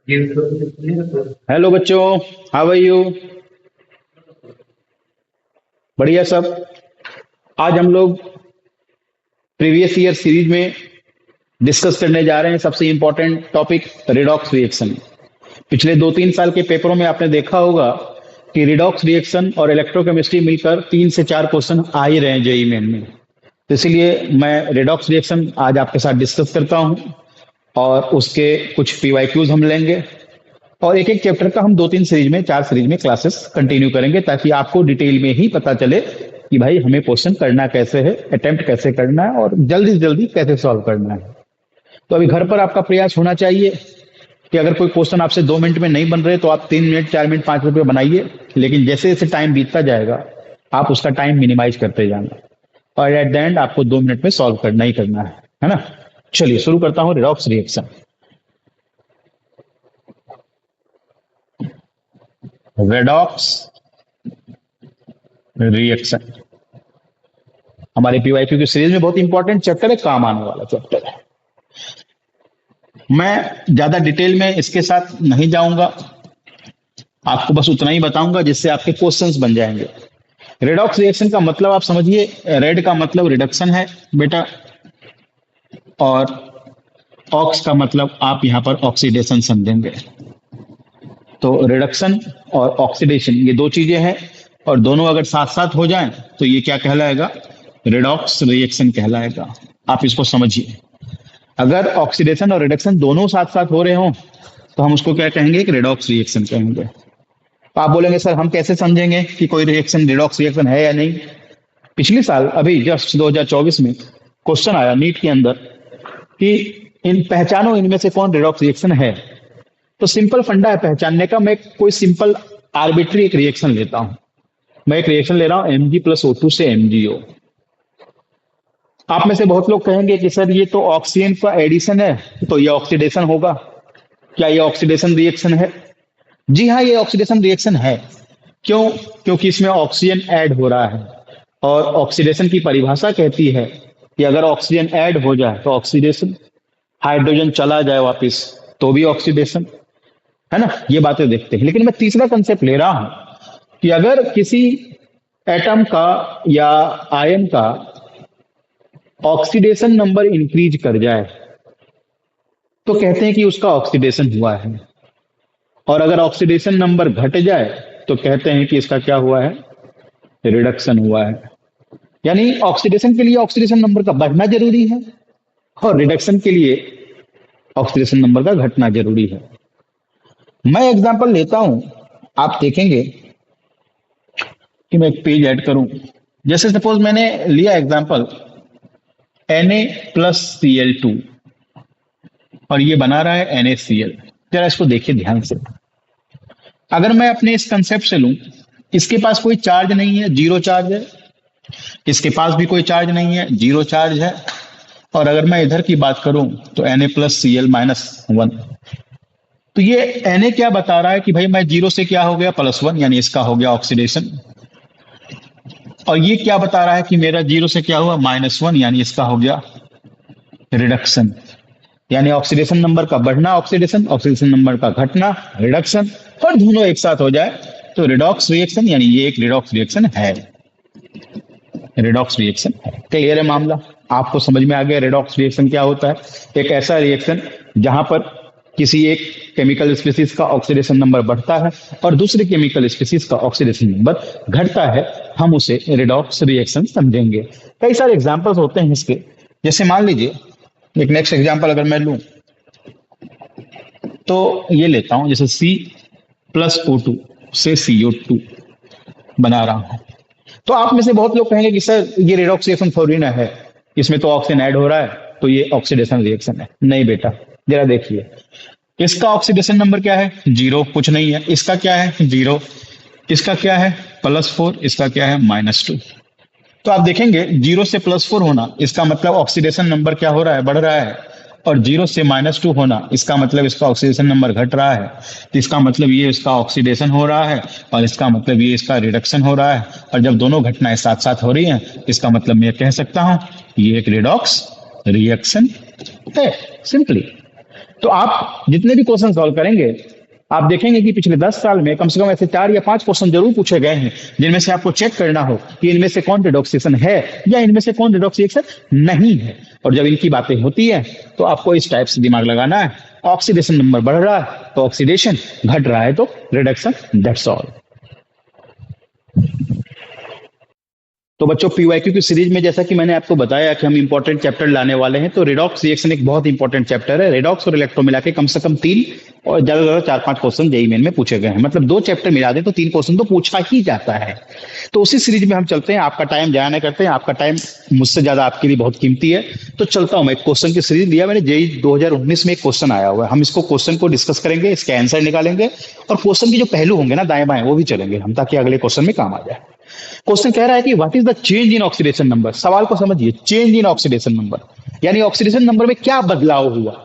Hello बच्चों, how are you? बढ़िया सब। आज हम लोग प्रीवियस ईयर सीरीज में डिस्कस करने जा रहे हैं सबसे इंपॉर्टेंट टॉपिक रिडॉक्स रिएक्शन। पिछले 2-3 साल के पेपरों में आपने देखा होगा कि रिडॉक्स रिएक्शन और इलेक्ट्रोकेमिस्ट्री मिलकर 3 से 4 क्वेश्चन आ ही रहे हैं जेईई मेन में। तो इसलिए मैं रिडॉक्स रिएक्शन आज आपके साथ डिस्कस करता हूं और उसके कुछ पीवाईक्यूज हम लेंगे और एक एक चैप्टर का हम 2-3 सीरीज में 4 सीरीज में क्लासेस कंटिन्यू करेंगे ताकि आपको डिटेल में ही पता चले कि भाई हमें क्वेश्चन करना कैसे है, अटेम्प्ट कैसे करना है और जल्दी से जल्दी कैसे सॉल्व करना है। तो अभी घर पर आपका प्रयास होना चाहिए कि अगर कोई क्वेश्चन आपसे 2 मिनट में नहीं बन रहे तो आप 3 मिनट, 4 मिनट, 5 मिनट में बनाइए, लेकिन जैसे जैसे टाइम बीतता जाएगा आप उसका टाइम मिनिमाइज करते जाना और एट द एंड आपको 2 मिनट में सॉल्व करना ही करना है ना। चलिए शुरू करता हूँ रिडॉक्स रिएक्शन। रेडॉक्स रिएक्शन हमारे पीवाईक्यू की सीरीज में बहुत इंपॉर्टेंट चैप्टर है, काम आने वाला चैप्टर है। मैं ज्यादा डिटेल में इसके साथ नहीं जाऊंगा, आपको बस उतना ही बताऊंगा जिससे आपके क्वेश्चंस बन जाएंगे। रेडॉक्स रिएक्शन का मतलब आप समझिए, रेड का मतलब रिडक्शन है बेटा, और ऑक्स का मतलब आप यहां पर ऑक्सीडेशन समझेंगे। तो रिडक्शन और ऑक्सीडेशन ये दो चीजें हैं और दोनों अगर साथ साथ हो जाएं तो ये क्या कहलाएगा? रिडॉक्स रिएक्शन कहलाएगा। आप इसको समझिए, अगर ऑक्सीडेशन और रिडक्शन दोनों साथ साथ हो रहे हो तो हम उसको क्या कहेंगे? एक रिडॉक्स रिएक्शन कहेंगे। तो आप बोलेंगे सर हम कैसे समझेंगे कि कोई रिएक्शन रिडॉक्स रिएक्शन है या नहीं? पिछले साल अभी जस्ट 2024 में क्वेश्चन आया नीट के अंदर कि इन पहचानो इनमें से कौन रिडॉक्स रिएक्शन है। तो सिंपल फंडा है पहचानने का। मैं कोई सिंपल आर्बिट्री एक रिएक्शन लेता हूं। मैं एक रिएक्शन ले रहा हूं Mg+O2 से MgO। आप में से बहुत लोग कहेंगे कि सर ये तो ऑक्सीजन का एडिशन है, तो ये ऑक्सीडेशन होगा। क्या ये ऑक्सीडेशन रिएक्शन है? जी हाँ, ये ऑक्सीडेशन रिएक्शन है। क्यों? क्योंकि इसमें ऑक्सीजन ऐड हो रहा है और ऑक्सीडेशन की परिभाषा कहती है कि अगर ऑक्सीजन ऐड हो जाए तो ऑक्सीडेशन, हाइड्रोजन चला जाए वापिस तो भी ऑक्सीडेशन, है ना। ये बातें देखते हैं। लेकिन मैं तीसरा कंसेप्ट ले रहा हूं कि अगर किसी एटम का या आयन का ऑक्सीडेशन नंबर इंक्रीज कर जाए तो कहते हैं कि उसका ऑक्सीडेशन हुआ है, और अगर ऑक्सीडेशन नंबर घट जाए तो कहते हैं कि इसका क्या हुआ है? रिडक्शन हुआ है। यानी ऑक्सीडेशन के लिए ऑक्सीडेशन नंबर का बढ़ना जरूरी है और रिडक्शन के लिए ऑक्सीडेशन नंबर का घटना जरूरी है। मैं एग्जांपल लेता हूं, आप देखेंगे कि मैं एक पेज ऐड करूं। जैसे सपोज मैंने लिया एग्जांपल Na+Cl2 और ये बना रहा है NaCl। जरा इसको देखिए ध्यान से। अगर मैं अपने इस कंसेप्ट से लूं, इसके पास कोई चार्ज नहीं है, जीरो चार्ज है। इसके पास भी कोई चार्ज नहीं है, जीरो चार्ज है। और अगर मैं इधर की बात करूं तो Na+Cl-1। तो ये Na क्या बता रहा है कि भाई मैं जीरो से क्या हो गया? +1, यानी इसका हो गया ऑक्सीडेशन। और ये क्या बता रहा है कि मेरा जीरो से क्या हुआ? -1, यानी इसका हो गया रिडक्शन। यानी ऑक्सीडेशन नंबर का बढ़ना ऑक्सीडेशन, ऑक्सीडेशन नंबर का घटना रिडक्शन, और दोनों एक साथ हो जाए तो रिडॉक्स रिएक्शन, यानी ये एक रिडॉक्स रिएक्शन है। रिडॉक्स रिएक्शन है। क्लियर है मामला? आपको समझ में आ गया रिडॉक्स रिएक्शन क्या होता है? एक ऐसा रिएक्शन जहां पर किसी एक केमिकल स्पीसीज का ऑक्सीडेशन नंबर बढ़ता है और दूसरे केमिकल स्पीसीज का ऑक्सीडेशन नंबर घटता है, हम उसे रिडॉक्स रिएक्शन समझेंगे। कई सारे एग्जांपल्स होते हैं इसके। जैसे मान लीजिए एक नेक्स्ट एग्जांपल अगर मैं लूं तो ये लेता हूं, जैसे C+O2 से CO2 बना रहा हूं। तो आप में से बहुत लोग कहेंगे कि सर ये रिडॉक्स रिएक्शन थोड़ी ना है, इसमें तो ऑक्सीजन ऐड हो रहा है तो ये ऑक्सीडेशन रिएक्शन है। नहीं बेटा, जरा देखिए, इसका ऑक्सीडेशन नंबर क्या है? जीरो, कुछ नहीं है। इसका क्या है? जीरो। इसका क्या है? +4। इसका क्या है? -2। तो आप देखेंगे जीरो से +4 होना, इसका मतलब ऑक्सीडेशन नंबर क्या हो रहा है? बढ़ रहा है। और जीरो से -2 होना, इसका मतलब इसका ऑक्सीडेशन नंबर घट रहा है। तो इसका मतलब ये इसका ऑक्सीडेशन हो रहा है और इसका मतलब ये इसका रिडक्शन हो रहा है। और जब दोनों घटनाएं साथ साथ हो रही हैं, इसका मतलब मैं कह सकता हूं ये एक रिडॉक्स रिएक्शन है, सिंपली। तो आप जितने भी क्वेश्चन सॉल्व करेंगे आप देखेंगे कि पिछले 10 साल में कम से कम ऐसे 4 या 5 क्वेश्चन जरूर पूछे गए हैं जिनमें से आपको चेक करना हो कि इनमें से कौन रिडॉक्स रिएक्शन है या इनमें से कौन रिडॉक्स रिएक्शन नहीं है। और जब इनकी बातें होती है तो आपको इस टाइप से दिमाग लगाना है, ऑक्सीडेशन नंबर बढ़ रहा है तो ऑक्सीडेशन, घट रहा है तो रिडक्शन, दैट्स ऑल। तो बच्चों पीवाईक्यू की सीरीज में जैसा कि मैंने आपको बताया कि हम इंपॉर्टेंट चैप्टर लाने वाले हैं, तो रिडॉक्स रिएक्शन एक बहुत इंपॉर्टेंट चैप्टर है। रिडॉक्स और इलेक्ट्रो मिला के कम से कम 3 और ज्यादा से ज्यादा 4-5 क्वेश्चन जेईई मेन में पूछे गए हैं। मतलब 2 चैप्टर मिला दें तो 3 क्वेश्चन तो पूछा ही जाता है। तो उसी सीरीज में हम चलते हैं, आपका टाइम जाया नहीं करते हैं, आपका टाइम मुझसे ज्यादा आपके लिए बहुत कीमती है। तो चलता हूं मैं, एक क्वेश्चन की सीरीज लिया मैंने, जेईई 2019 में एक क्वेश्चन आया हुआ है। हम इसको क्वेश्चन को डिस्कस करेंगे, इसके आंसर निकालेंगे और क्वेश्चन के जो पहलू होंगे ना दाएं बाएं वो भी चलेंगे हम, ताकि अगले क्वेश्चन में काम आ जाए। क्वेश्चन कह रहा है कि what is the change in oxidation number. सवाल को समझिए, चेंज इन ऑक्सीडेशन नंबर यानी ऑक्सीडेशन नंबर में क्या बदलाव हुआ।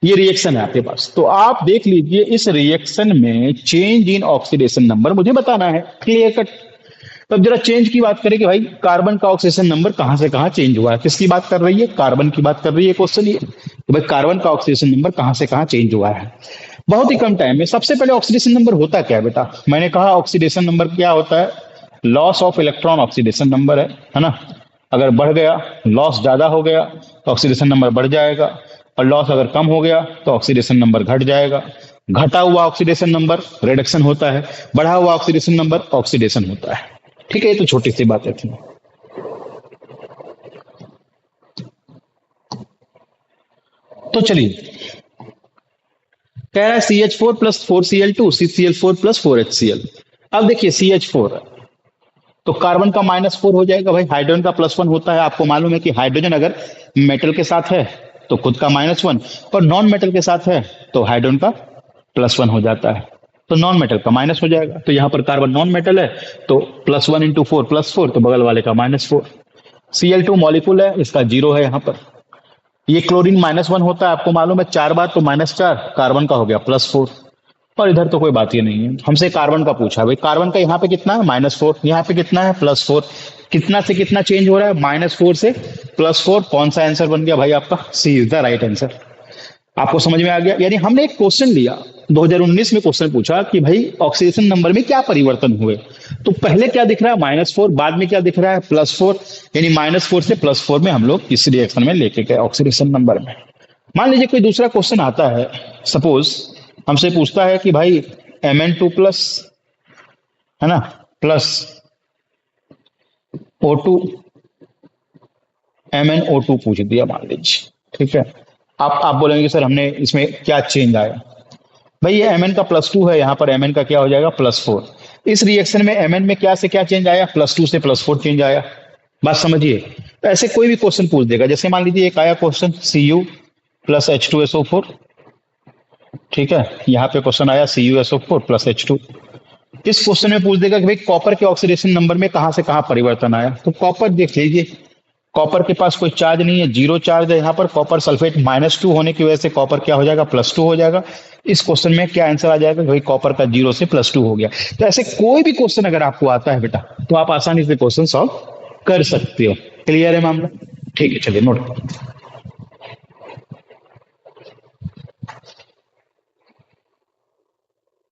ये रिएक्शन है आपके पास, तो आप देख लीजिए इस रिएक्शन में चेंज इन ऑक्सीडेशन नंबर मुझे बताना है, क्लियर कट। तब जरा चेंज की बात करें कि भाई कार्बन का ऑक्सीडेशन नंबर कहां से कहां चेंज हुआ है। किसकी बात कर रही है? कार्बन की बात कर रही है क्वेश्चन ये, तो भाई कार्बन का ऑक्सीडेशन नंबर कहां से कहां चेंज हुआ है बहुत ही कम टाइम में। सबसे पहले ऑक्सीडेशन नंबर होता क्या है बेटा? मैंने कहा ऑक्सीडेशन नंबर क्या होता है? Loss of electron oxidation number है ना। अगर बढ़ गया, लॉस ज्यादा हो गया तो ऑक्सीडेशन नंबर बढ़ जाएगा, और लॉस अगर कम हो गया तो ऑक्सीडेशन नंबर घट जाएगा। घटा हुआ ऑक्सीडेशन नंबर रिडक्शन होता है, बढ़ा हुआ ऑक्सीडेशन नंबर ऑक्सीडेशन होता है। ठीक है, ये तो छोटी सी बातें थी। तो चलिए, कह रहा है CH4 plus 4Cl2 CCl4 plus 4HCl। अब देखिए CH4 तो कार्बन का -4 हो जाएगा भाई, हाइड्रोजन का +1 होता है। आपको मालूम है कि हाइड्रोजन अगर मेटल के साथ है तो खुद का -1, और नॉन मेटल के साथ है तो हाइड्रोजन का +1 हो जाता है, तो नॉन मेटल का माइनस हो जाएगा। तो यहां पर कार्बन नॉन मेटल है तो +1 × 4 +4, तो बगल वाले का -4। Cl2 मॉलिक्यूल है, इसका 0 है यहाँ पर। ये क्लोरीन -1 होता है, आपको मालूम है 4 बार, तो -4, कार्बन का हो गया +4। और इधर तो कोई बात ही नहीं है, हमसे कार्बन का पूछा भाई। कार्बन का यहाँ पे कितना है? -4, यहाँ पे कितना है? +4। कितना से कितना चेंज हो रहा है? -4 से +4। कौन सा आंसर बन गया भाई आपका? सी इज द राइट आंसर। आपको समझ में आ गया? यानी हमने एक क्वेश्चन लिया, 2019 में क्वेश्चन पूछा कि भाई ऑक्सीडेशन नंबर में क्या परिवर्तन हुए। तो पहले क्या दिख रहा है? -4, बाद में क्या दिख रहा है? +4। यानी -4 से +4 में हम लोग इस रिएक्शन में लेके गए ऑक्सीडेशन नंबर में। मान लीजिए कोई दूसरा क्वेश्चन आता है, सपोज हमसे पूछता है कि भाई Mn2+ है ना प्लस O2 MnO2 पूछ दिया मान लीजिए, ठीक है। आप बोलेंगे सर हमने इसमें क्या चेंज आया। भाई ये Mn का +2 है, यहाँ पर Mn का क्या हो जाएगा? +4। इस रिएक्शन में Mn में क्या से क्या चेंज आया? +2 से +4 चेंज आया। बात समझिए। तो ऐसे कोई भी क्वेश्चन पूछ देगा, जैसे मान लीजिए एक आया क्वेश्चन Cu + H2SO4, ठीक है। यहाँ पे क्वेश्चन आया CuSO4 + H2। इस क्वेश्चन में पूछ देगा कि भाई कॉपर के ऑक्सीडेशन नंबर में कहां से कहां परिवर्तन आया। तो कॉपर देख लीजिए, कॉपर के पास कोई चार्ज नहीं है, 0 चार्ज है यहाँ पर। कॉपर सल्फेट -2 होने की वजह से कॉपर क्या हो जाएगा? +2 हो जाएगा। इस क्वेश्चन में क्या आंसर आ जाएगा? भाई कॉपर का 0 से +2 हो गया। तो ऐसे कोई भी क्वेश्चन अगर आपको आता है बेटा तो आप आसानी से क्वेश्चन सॉल्व कर सकते हो। क्लियर है मामला? ठीक है, चलिए नोट करो।